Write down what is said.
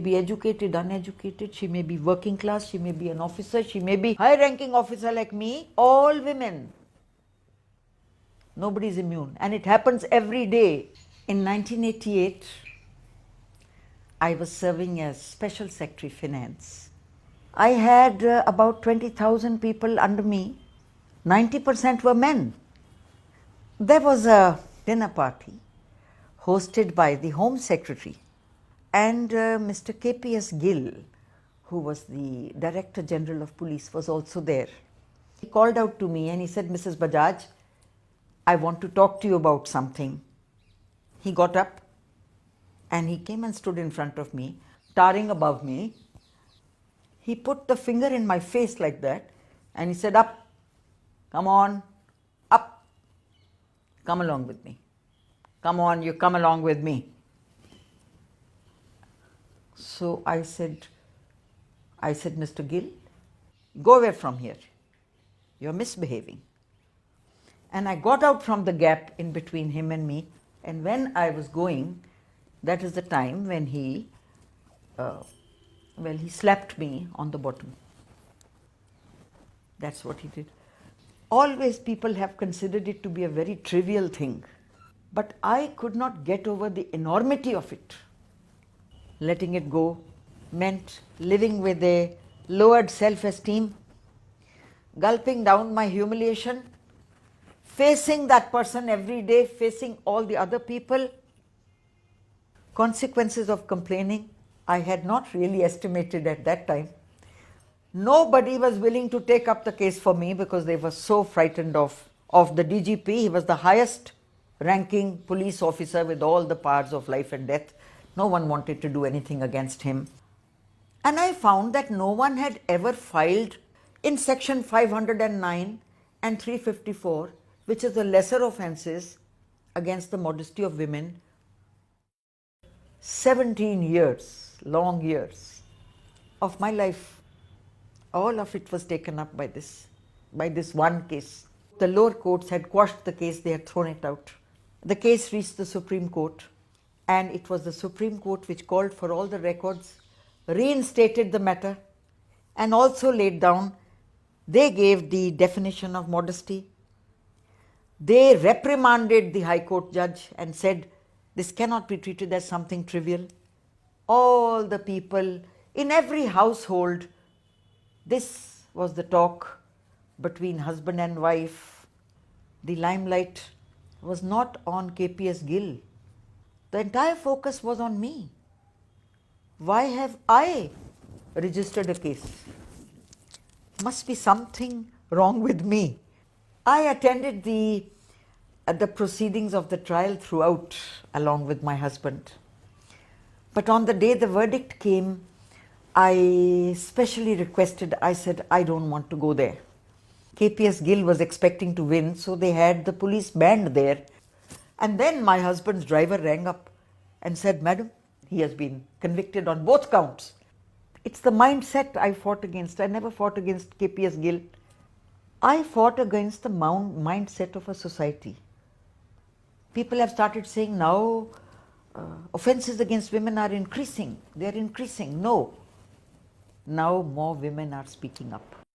Be educated, uneducated, she may be working class, she may be an officer, she may be high ranking officer like me, all women. Nobody is immune, and it happens every day. In 1988, I was serving as Special Secretary Finance. I had about 20,000 people under me. 90% were men. There was a dinner party hosted by the Home Secretary, and Mr. KPS Gill, who was the Director General of Police, was also there. He called out to me and he said, "Mrs. Bajaj, I want to talk to you about something." He got up and he came and stood in front of me, towering above me. He put the finger in my face like that and he said, "Up, come on, up, come along with me. Come on, you come along with me." So I said, "Mr. Gill, go away from here. You're misbehaving." And I got out from the gap in between him and me, and when I was going, that is the time when he slapped me on the bottom. That's what he did. Always people have considered it to be a very trivial thing, but I could not get over the enormity of it. Letting it go meant living with a lowered self-esteem, gulping down my humiliation, facing that person every day, facing all the other people. Consequences of complaining, I had not really estimated at that time. Nobody was willing to take up the case for me because they were so frightened of the DGP. He was the highest ranking police officer with all the powers of life and death. No one wanted to do anything against him. And I found that no one had ever filed in section 509 and 354, which is the lesser offences against the modesty of women. 17 years, long years of my life, all of it was taken up by this one case. The lower courts had quashed the case, they had thrown it out. The case reached the Supreme Court, and it was the Supreme Court which called for all the records, reinstated the matter, and also laid down, they gave the definition of modesty. They reprimanded the High Court judge and said, this cannot be treated as something trivial. All the people in every household, this was the talk between husband and wife. The limelight was not on KPS Gill. The entire focus was on me. Why have I registered a case? Must be something wrong with me. I attended the proceedings of the trial throughout along with my husband. But on the day the verdict came, I specially requested, I said, I don't want to go there. KPS Gill was expecting to win, so they had the police band there. And then my husband's driver rang up and said, "Madam, he has been convicted on both counts." It's the mindset I fought against. I never fought against KPS Gill. I fought against the mindset of a society. People have started saying now offences against women are increasing. They are increasing. No. Now more women are speaking up.